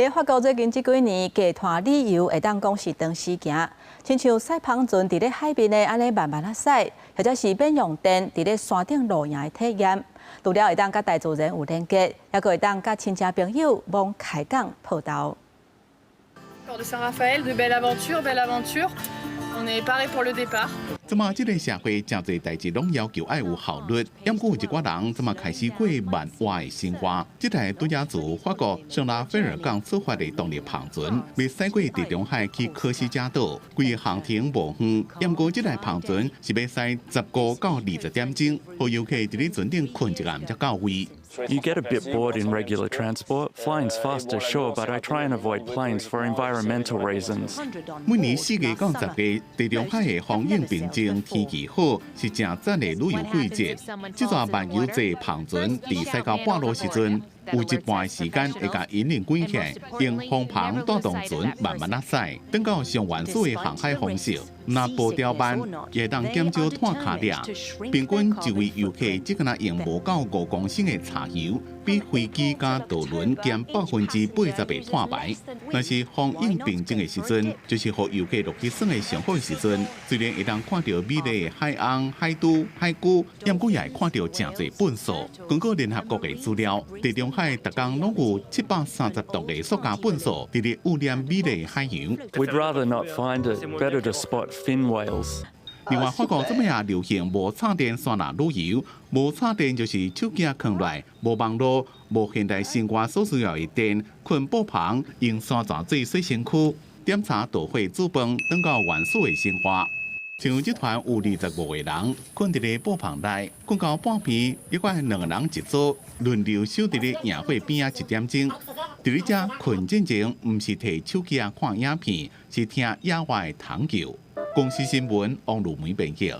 伫法国最近这几年，假团旅游会当讲是长时行，亲像驶帆船伫咧海边的安尼慢慢啊驶，或者是免用电伫咧山顶露营的体验，除了会当甲大自然有连接，也会当甲亲戚朋友往海港泡豆。de Saint-Raphaël, de belle aventure, belle aventure. On est paré pour le départ. 即马即个社会真侪代志拢要求爱有效率，因过有一寡人即马开始过慢活的生活。即台拄则自法国圣拉斐尔港出发的动力航船，要驶过地中海去科西嘉岛，规个航程无远。因过即台航船是要驶15到20点钟，互游客伫咧船顶困一暗才到位。 You get a bit bored in regular transport. Flying's faster, sure, but I try and avoid planes for environmental reasons. 每年4月到10月，地中海的风影平静，天气好，是正赞的旅游季节。这座漫游者航船伫驶到半路时阵，有一半的时间会甲引领关起来，用风帆带动船慢慢啊驶。等到上原始的航海方式，若步调慢，也当减少碳卡掠。平均一位游客只敢用无到5公升的柴油，比飞机加渡轮减80%的碳排。若是风影平静的时阵，就是互游客落去耍的上好的时阵。虽然会当看到美丽的海岸、海都、海龟，也过也会看到真侪粪扫。根据联合国的资料，地中海逐工拢有730吨的塑胶粪扫伫咧污染美丽的海洋。 We'd rather not find it. Better to spot fin whales. 另外，法国这么也流行无插电山南旅游。无插电就是手机藏内，无网络，无现代生活所需要的电，困布棚，用山泉水洗身躯，点茶倒火煮饭，等到原始的生活。像这团有25个人，困伫咧布棚内，困到半暝，另外2个人一组，轮流守伫咧营火边啊1点钟。伫咧遮困之前，毋是摕手机看影片，是听野外的虫叫。公司新闻，王路梅编辑。